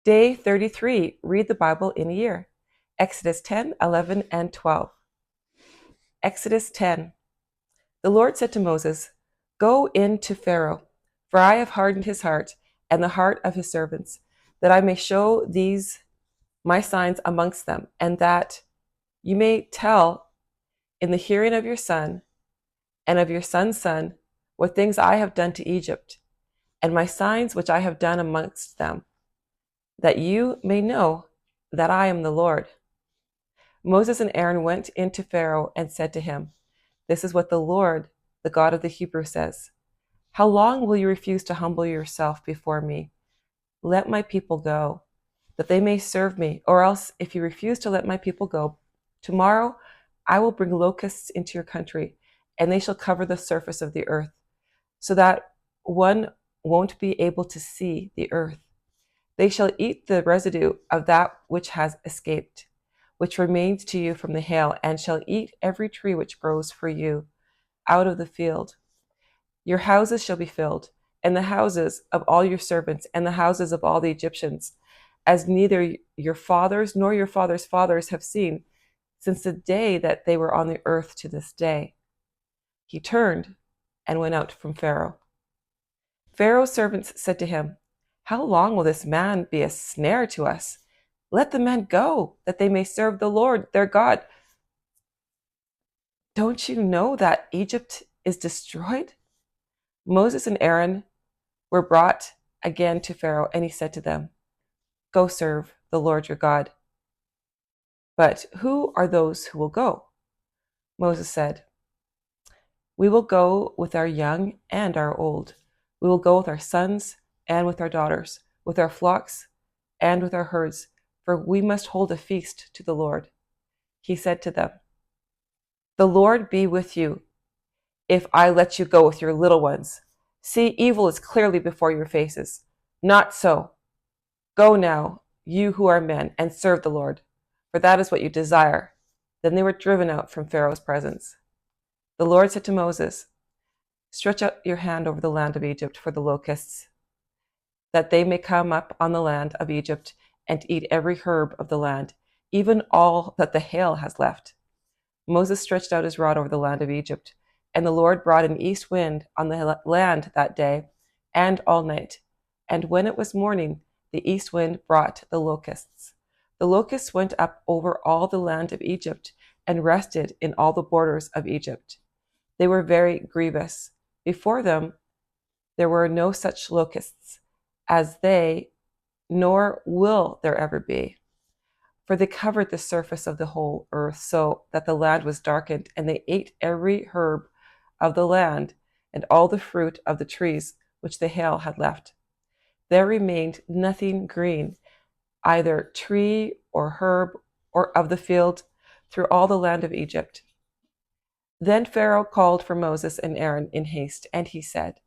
Day 33, read the Bible in a year. Exodus 10, 11, and 12. Exodus 10. The Lord said to Moses, "Go in to Pharaoh, for I have hardened his heart and the heart of his servants, that I may show these my signs amongst them, and that you may tell in the hearing of your son and of your son's son what things I have done to Egypt, and my signs which I have done amongst them, that you may know that I am the Lord." Moses and Aaron went in to Pharaoh and said to him, "This is what the Lord, the God of the Hebrews, says. How long will you refuse to humble yourself before me? Let my people go, that they may serve me. Or else, if you refuse to let my people go, tomorrow I will bring locusts into your country, and they shall cover the surface of the earth, so that one won't be able to see the earth. They shall eat the residue of that which has escaped, which remains to you from the hail, and shall eat every tree which grows for you out of the field. Your houses shall be filled, and the houses of all your servants, and the houses of all the Egyptians, as neither your fathers nor your fathers' fathers have seen, since the day that they were on the earth to this day." He turned and went out from Pharaoh. Pharaoh's servants said to him, "How long will this man be a snare to us? Let the men go, that they may serve the Lord their God. Don't you know that Egypt is destroyed?" Moses and Aaron were brought again to Pharaoh, and he said to them, "Go serve the Lord your God." "But who are those who will go?" Moses said, "We will go with our young and our old. We will go with our sons and with our daughters, with our flocks and with our herds, for we must hold a feast to the Lord." He said to them, "The Lord be with you if I let you go with your little ones. See, evil is clearly before your faces. Not so. Go now, you who are men, and serve the Lord, for that is what you desire." Then they were driven out from Pharaoh's presence. The Lord said to Moses, "Stretch out your hand over the land of Egypt for the locusts, that they may come up on the land of Egypt and eat every herb of the land, even all that the hail has left." Moses stretched out his rod over the land of Egypt, and the Lord brought an east wind on the land that day and all night. And when it was morning, the east wind brought the locusts. The locusts went up over all the land of Egypt and rested in all the borders of Egypt. They were very grievous. Before them there were no such locusts as they, nor will there ever be. For they covered the surface of the whole earth, so that the land was darkened, and they ate every herb of the land and all the fruit of the trees which the hail had left. There remained nothing green, either tree or herb or of the field, through all the land of Egypt. Then Pharaoh called for Moses and Aaron in haste, and he said,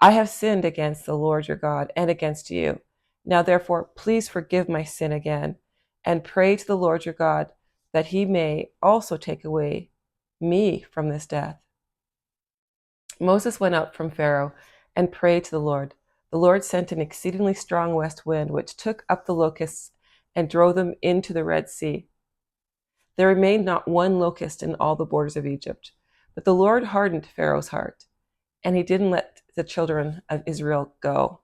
"I have sinned against the Lord your God and against you. Now therefore, please forgive my sin again, and pray to the Lord your God that he may also take away me from this death." Moses went out from Pharaoh and prayed to the Lord. The Lord sent an exceedingly strong west wind, which took up the locusts and drove them into the Red Sea. There remained not one locust in all the borders of Egypt. But the Lord hardened Pharaoh's heart, and he didn't let the children of Israel go.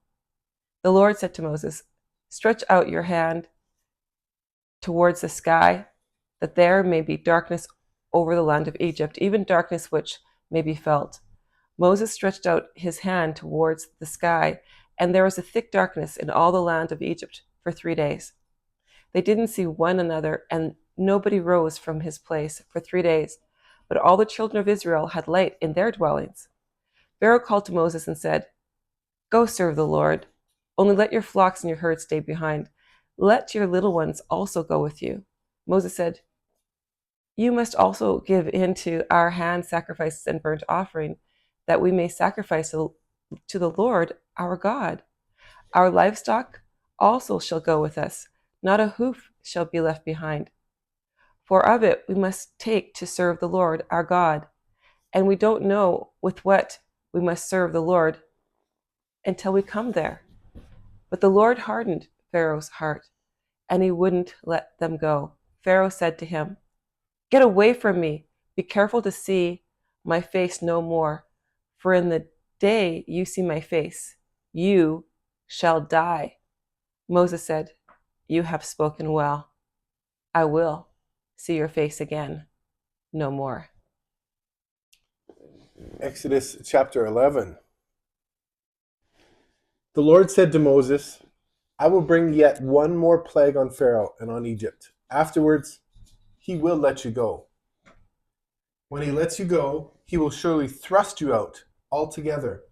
The Lord said to Moses, "Stretch out your hand towards the sky, that there may be darkness over the land of Egypt, even darkness which may be felt." Moses stretched out his hand towards the sky, and there was a thick darkness in all the land of Egypt for 3 days. They didn't see one another, and nobody rose from his place for 3 days, but all the children of Israel had light in their dwellings. Pharaoh called to Moses and said, "Go serve the Lord. Only let your flocks and your herds stay behind. Let your little ones also go with you." Moses said, "You must also give into our hand sacrifices and burnt offering, that we may sacrifice to the Lord our God. Our livestock also shall go with us. Not a hoof shall be left behind. For of it we must take to serve the Lord our God. And we don't know with what we must serve the Lord until we come there." But the Lord hardened Pharaoh's heart, and he wouldn't let them go. Pharaoh said to him, "Get away from me. Be careful to see my face no more, for in the day you see my face, you shall die." Moses said, "You have spoken well. I will see your face again no more." Exodus chapter 11. The Lord said to Moses, "I will bring yet one more plague on Pharaoh and on Egypt. Afterwards, he will let you go. When he lets you go, he will surely thrust you out altogether.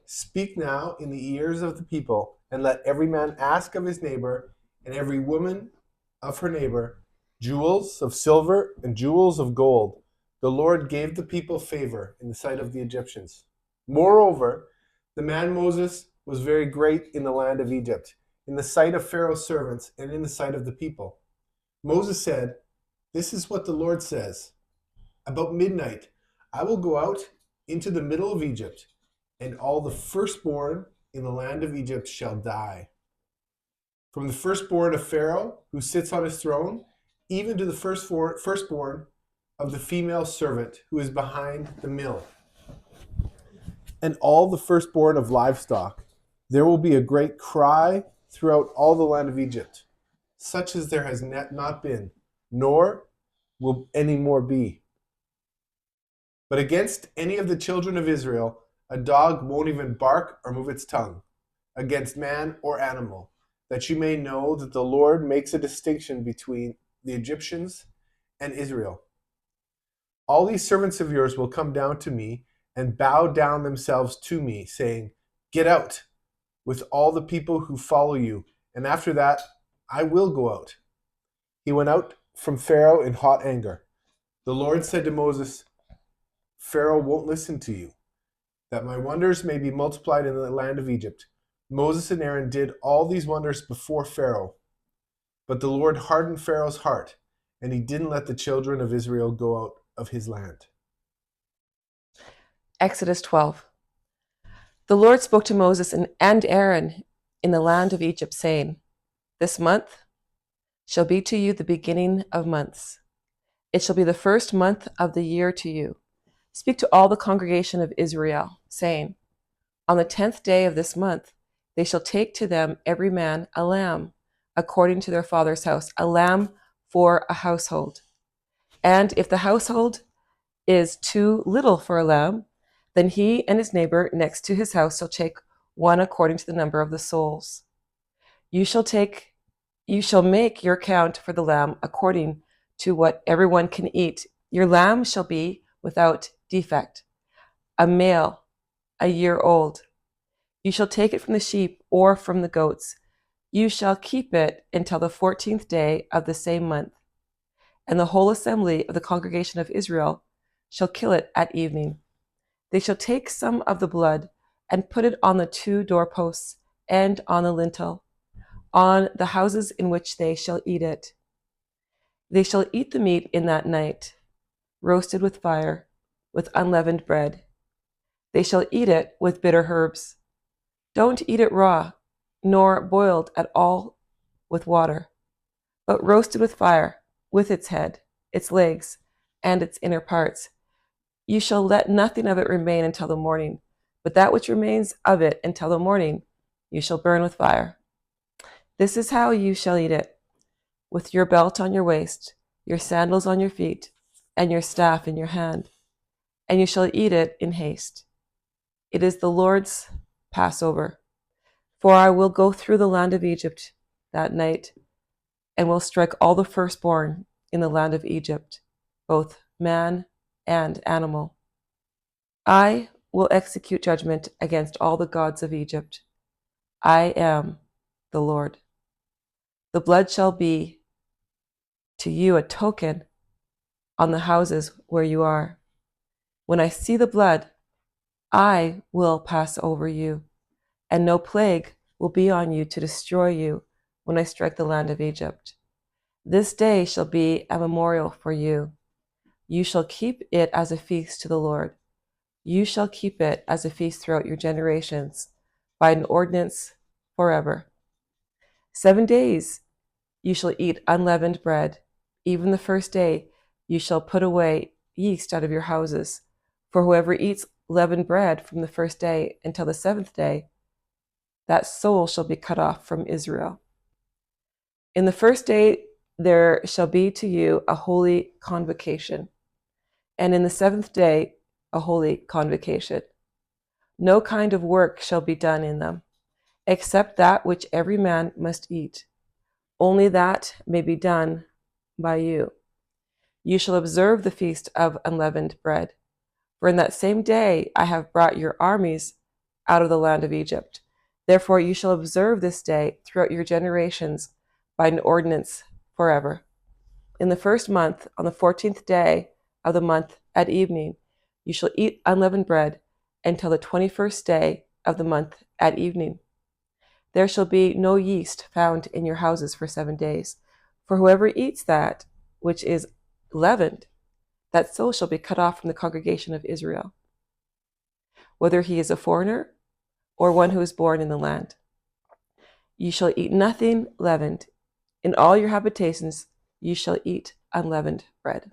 Speak now in the ears of the people, and let every man ask of his neighbor, and every woman of her neighbor, jewels of silver and jewels of gold. The Lord gave the people favor in the sight of the Egyptians. Moreover, the man Moses was very great in the land of Egypt, in the sight of Pharaoh's servants, and in the sight of the people. Moses said, "This is what the Lord says. About midnight, I will go out into the middle of Egypt, and all the firstborn in the land of Egypt shall die. From the firstborn of Pharaoh, who sits on his throne, even to the firstborn of the female servant who is behind the mill, and all the firstborn of livestock. There will be a great cry throughout all the land of Egypt, such as there has not been, nor will any more be. But against any of the children of Israel, a dog won't even bark or move its tongue, against man or animal, that you may know that the Lord makes a distinction between the Egyptians and Israel. All these servants of yours will come down to me and bow down themselves to me, saying, 'Get out with all the people who follow you, and after that I will go out.'" He went out from Pharaoh in hot anger. The Lord said to Moses, "Pharaoh won't listen to you, that my wonders may be multiplied in the land of Egypt." Moses and Aaron did all these wonders before Pharaoh, but the Lord hardened Pharaoh's heart, and he didn't let the children of Israel go out of his land. Exodus 12. The Lord spoke to Moses and Aaron in the land of Egypt, saying, "This month shall be to you the beginning of months. It shall be the first month of the year to you. Speak to all the congregation of Israel, saying, on the 10th day of this month, they shall take to them every man a lamb, according to their father's house, a lamb for a household. And if the household is too little for a lamb, then he and his neighbor next to his house shall take one according to the number of the souls. You shall make your count for the lamb according to what everyone can eat. Your lamb shall be without defect, a male, a year old. You shall take it from the sheep or from the goats. You shall keep it until the 14th day of the same month. And the whole assembly of the congregation of Israel shall kill it at evening. They shall take some of the blood and put it on the 2 doorposts and on the lintel, on the houses in which they shall eat it. They shall eat the meat in that night, roasted with fire, with unleavened bread. They shall eat it with bitter herbs. Don't eat it raw, nor boiled at all with water, but roasted with fire, with its head, its legs, and its inner parts. You shall let nothing of it remain until the morning, but that which remains of it until the morning you shall burn with fire. This is how you shall eat it, with your belt on your waist, your sandals on your feet, and your staff in your hand. And you shall eat it in haste. It is the Lord's Passover. For I will go through the land of Egypt that night, and will strike all the firstborn in the land of Egypt, both man and animal. I will execute judgment against all the gods of Egypt. I am the Lord. The blood shall be to you a token on the houses where you are. When I see the blood, I will pass over you, and no plague will be on you to destroy you when I strike the land of Egypt. This day shall be a memorial for you. You shall keep it as a feast to the Lord. You shall keep it as a feast throughout your generations, by an ordinance forever. 7 days you shall eat unleavened bread. Even the first day you shall put away yeast out of your houses. For whoever eats leavened bread from the first day until the 7th day, that soul shall be cut off from Israel. In the first day there shall be to you a holy convocation, and in the 7th day a holy convocation. No kind of work shall be done in them, except that which every man must eat. Only that may be done by you. You shall observe the feast of unleavened bread. For in that same day I have brought your armies out of the land of Egypt. Therefore you shall observe this day throughout your generations by an ordinance forever. In the first month, on the 14th day of the month at evening, you shall eat unleavened bread until the 21st day of the month at evening. There shall be no yeast found in your houses for 7 days. For whoever eats that which is leavened, that soul shall be cut off from the congregation of Israel, whether he is a foreigner or one who is born in the land. You shall eat nothing leavened. In all your habitations you shall eat unleavened bread.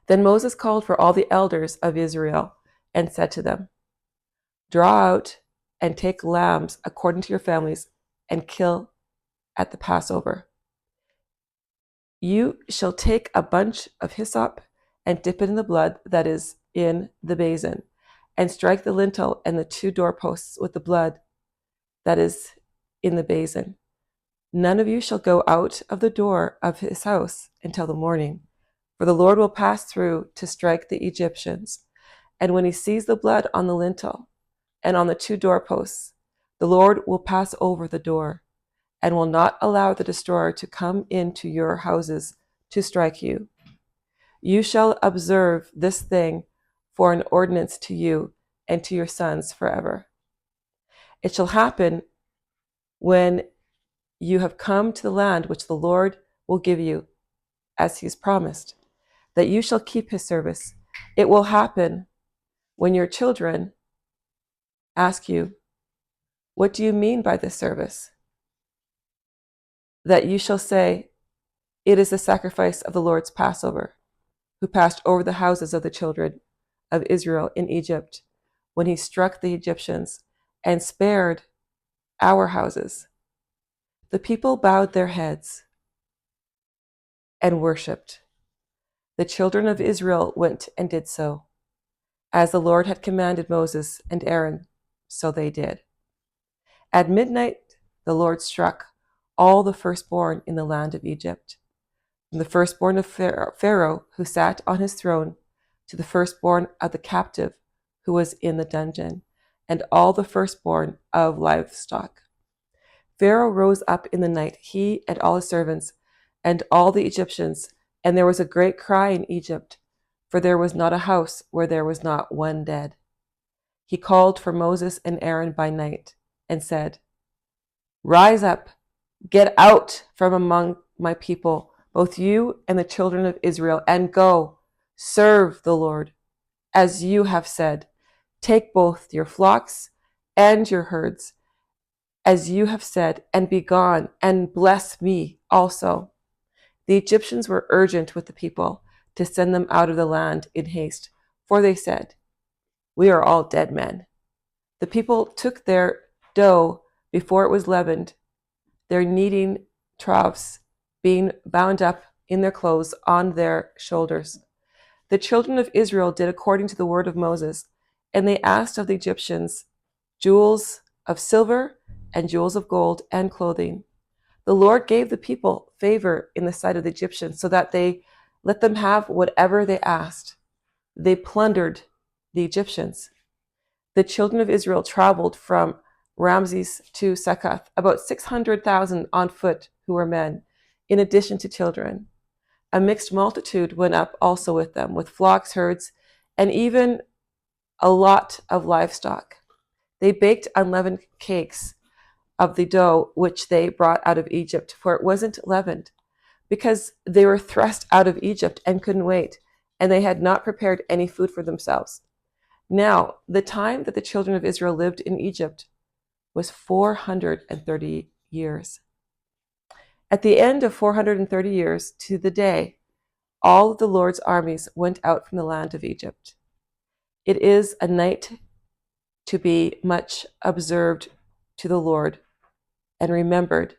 Then Moses called for all the elders of Israel and said to them, draw out and take lambs according to your families and kill at the Passover. You shall take a bunch of hyssop and dip it in the blood that is in the basin, and strike the lintel and the 2 doorposts with the blood that is in the basin. None of you shall go out of the door of his house until the morning, for the Lord will pass through to strike the Egyptians. And when he sees the blood on the lintel and on the 2 doorposts, the Lord will pass over the door and will not allow the destroyer to come into your houses to strike you. You shall observe this thing for an ordinance to you and to your sons forever. It shall happen when you have come to the land which the Lord will give you, as he has promised, that you shall keep his service. It will happen when your children ask you, what do you mean by this service? That you shall say, it is the sacrifice of the Lord's Passover, who passed over the houses of the children of Israel in Egypt, when he struck the Egyptians and spared our houses. The people bowed their heads and worshipped. The children of Israel went and did so. As the Lord had commanded Moses and Aaron, so they did. At midnight, the Lord struck all the firstborn in the land of Egypt, from the firstborn of Pharaoh, who sat on his throne, to the firstborn of the captive who was in the dungeon, and all the firstborn of livestock. Pharaoh rose up in the night, he and all his servants, and all the Egyptians, and there was a great cry in Egypt, for there was not a house where there was not one dead. He called for Moses and Aaron by night, and said, rise up, get out from among my people, both you and the children of Israel, and go, serve the Lord, as you have said. Take both your flocks and your herds, as you have said, and be gone, and bless me also. The Egyptians were urgent with the people to send them out of the land in haste, for they said, we are all dead men. The people took their dough before it was leavened, their kneading troughs being bound up in their clothes on their shoulders. The children of Israel did according to the word of Moses, and they asked of the Egyptians jewels of silver and jewels of gold and clothing. The Lord gave the people favor in the sight of the Egyptians, so that they let them have whatever they asked. They plundered the Egyptians. The children of Israel traveled from Ramses to Succoth, about 600,000 on foot who were men, in addition to children. A mixed multitude went up also with them, with flocks, herds, and even a lot of livestock. They baked unleavened cakes of the dough which they brought out of Egypt, for it wasn't leavened, because they were thrust out of Egypt and couldn't wait, and they had not prepared any food for themselves. Now, the time that the children of Israel lived in Egypt was 430 years. At the end of 430 years to the day, all of the Lord's armies went out from the land of Egypt. It is a night to be much observed to the Lord and remembered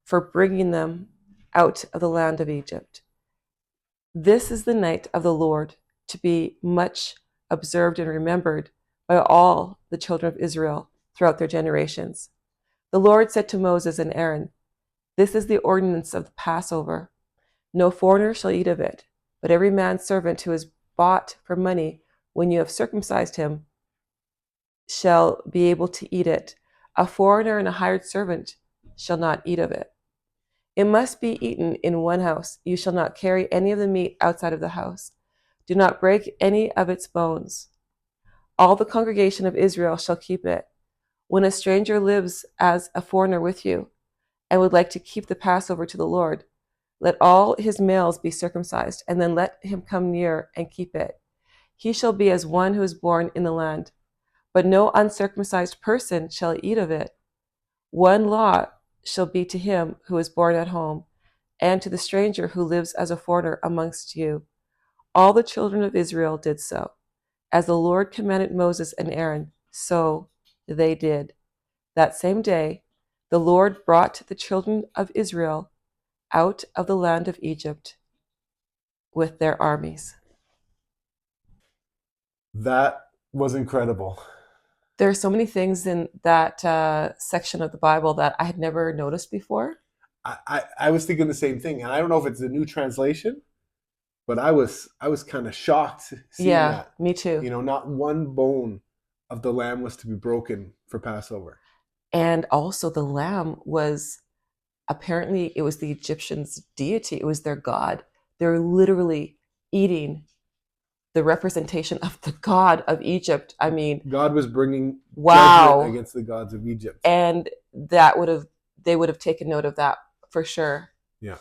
for bringing them out of the land of Egypt. This is the night of the Lord to be much observed and remembered by all the children of Israel throughout their generations. The Lord said to Moses and Aaron, "This is the ordinance of the Passover. No foreigner shall eat of it, but every man's servant who is bought for money when you have circumcised him shall be able to eat it. A foreigner and a hired servant shall not eat of it. It must be eaten in one house. You shall not carry any of the meat outside of the house. Do not break any of its bones. All the congregation of Israel shall keep it. When a stranger lives as a foreigner with you and would like to keep the Passover to the Lord, let all his males be circumcised, and then let him come near and keep it. He shall be as one who is born in the land. But no uncircumcised person shall eat of it. One law shall be to him who is born at home, and to the stranger who lives as a foreigner amongst you." All the children of Israel did so. As the Lord commanded Moses and Aaron, so they did. That same day, the Lord brought the children of Israel out of the land of Egypt with their armies. That was incredible. There are so many things in that section of the Bible that I had never noticed before. I was thinking the same thing, and I don't know if it's a new translation, but I was kind of shocked seeing Yeah, that. me too. Not one bone of the lamb was to be broken for Passover. And also the lamb was apparently it was the Egyptians' deity. It was their god. They're literally eating the representation of the god of Egypt. I mean, God was bringing wow. judgment against the gods of Egypt. And they would have taken note of that for sure. Yeah.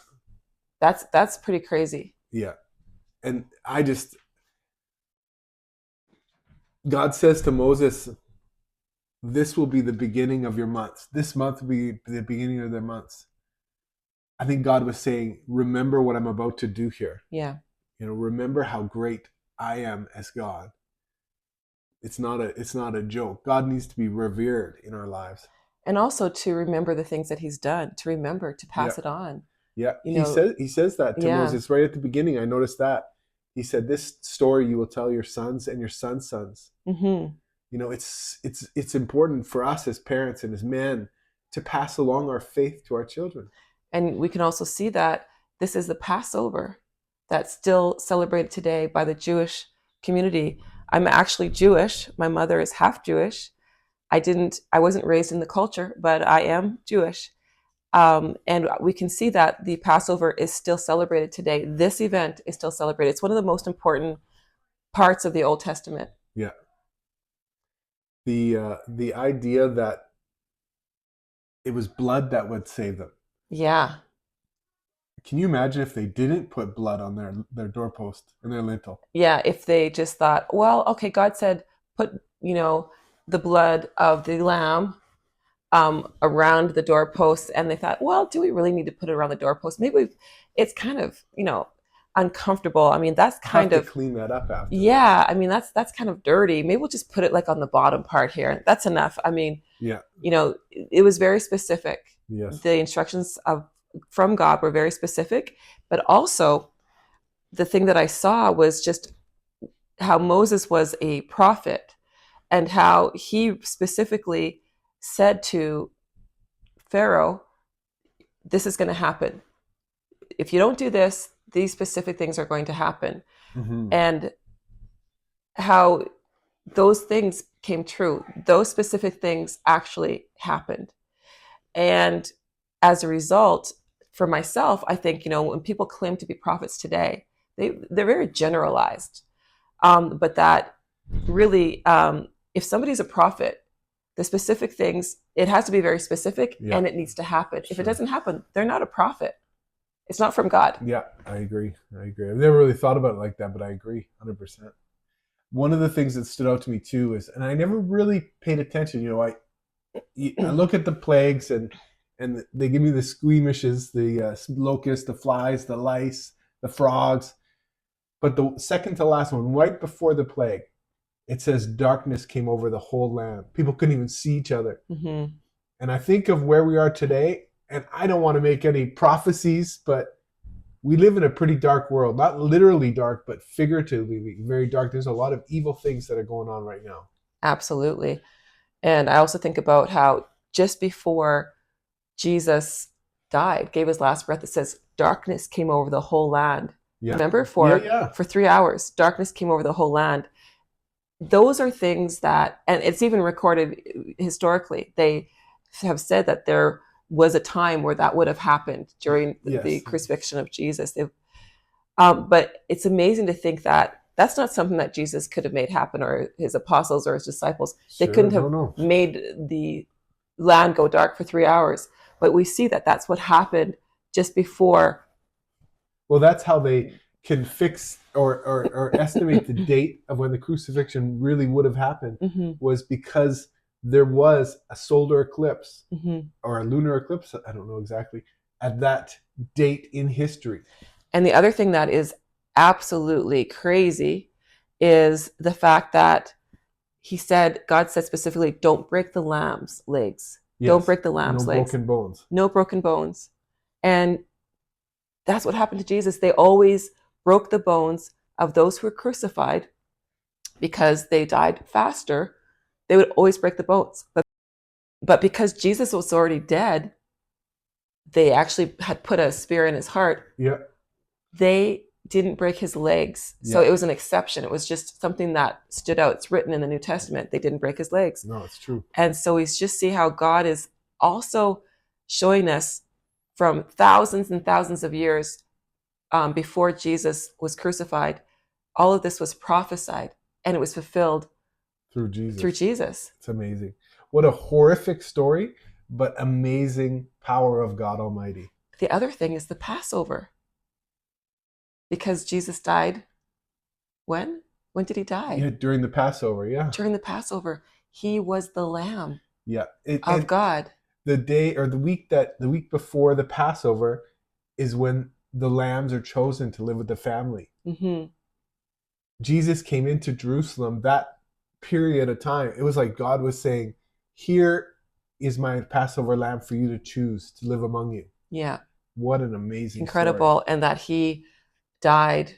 That's pretty crazy. Yeah. And God says to Moses, "This will be the beginning of your months. This month will be the beginning of their months." I think God was saying, remember what I'm about to do here. Yeah. Remember how great I am as God. It's not a joke. God needs to be revered in our lives. And also to remember the things that he's done, to remember, to pass it on. Yeah. He says that to Moses right at the beginning. I noticed that. He said, "This story you will tell your sons and your sons' sons." Mm-hmm. It's important for us as parents and as men to pass along our faith to our children. And we can also see that this is the Passover that's still celebrated today by the Jewish community. I'm actually Jewish. My mother is half Jewish. I wasn't raised in the culture, but I am Jewish. And we can see that the Passover is still celebrated today. This event is still celebrated. It's one of the most important parts of the Old Testament. Yeah. The idea that it was blood that would save them. Yeah. Can you imagine if they didn't put blood on their doorpost and their lintel? Yeah, if they just thought, well, okay, God said put, the blood of the lamb around the doorpost, and they thought, well, do we really need to put it around the doorpost? Maybe it's kind of, uncomfortable. I mean, that's kind of clean that up after. Yeah, I mean, that's kind of dirty. Maybe we'll just put it like on the bottom part here. That's enough. I mean, yeah, it was very specific. Yes. The instructions from God were very specific, but also the thing that I saw was just how Moses was a prophet and how he specifically said to Pharaoh, this is going to happen. If you don't do this, these specific things are going to happen. Mm-hmm. And how those things came true. Those specific things actually happened. And as a result, for myself, I think, when people claim to be prophets today, they're very generalized. But that really, if somebody's a prophet, the specific things, it has to be very specific, and it needs to happen. Sure. If it doesn't happen, they're not a prophet. It's not from God. Yeah, I agree. I've never really thought about it like that, but I agree 100%. One of the things that stood out to me too is, and I never really paid attention, I look at the plagues and and they give me the squeamishes, the locusts, the flies, the lice, the frogs. But the second to last one, right before the plague, it says darkness came over the whole land. People couldn't even see each other. Mm-hmm. And I think of where we are today, and I don't want to make any prophecies, but we live in a pretty dark world. Not literally dark, but figuratively very dark. There's a lot of evil things that are going on right now. Absolutely. And I also think about how just before Jesus died, gave his last breath, it says darkness came over the whole land. Yeah. Remember, Yeah. for 3 hours, darkness came over the whole land. Those are things that, and it's even recorded historically. They have said that there was a time where that would have happened during the Yes. crucifixion of Jesus. But it's amazing to think that that's not something that Jesus could have made happen, or his apostles or his disciples. They Sure, couldn't have no. made the land go dark for 3 hours. But we see that that's what happened just before. Well, that's how they can fix or estimate the date of when the crucifixion really would have happened, Mm-hmm. was because there was a solar eclipse Mm-hmm. or a lunar eclipse, I don't know exactly, at that date in history. And the other thing that is absolutely crazy is the fact that God said specifically, don't break the lamb's legs. Yes. Don't break the lamb's No legs. broken bones. No broken bones. And that's what happened to Jesus. They always broke the bones of those who were crucified because they died faster. They would always break the bones. But because Jesus was already dead, they actually had put a spear in his heart. Yeah. They didn't break his legs. So it was an exception. It was just something that stood out. It's written in the New Testament. They didn't break his legs. No, it's true. And so we just see how God is also showing us from thousands and thousands of years before Jesus was crucified, all of this was prophesied and it was fulfilled through Jesus. Through Jesus. It's amazing. What a horrific story, but amazing power of God Almighty. The other thing is the Passover. Because Jesus died when? When did he die? Yeah, during the Passover, yeah. During the Passover. He was the Lamb of God. The day or the week before the Passover is when the lambs are chosen to live with the family. Mm-hmm. Jesus came into Jerusalem that period of time. It was like God was saying, here is my Passover lamb for you to choose to live among you. Yeah. What an amazing Incredible. story. And that he died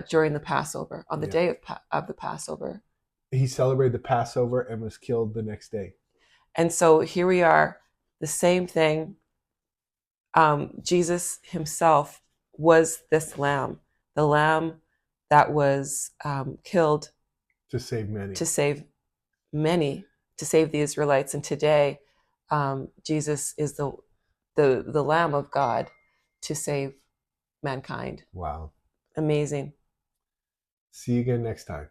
during the Passover, on the day of the Passover. He celebrated the Passover and was killed the next day. And so here we are, the same thing. Jesus himself was this lamb, the lamb that was killed to save many, to save the Israelites. And today, Jesus is the Lamb of God to save mankind. Wow. Amazing. See you again next time.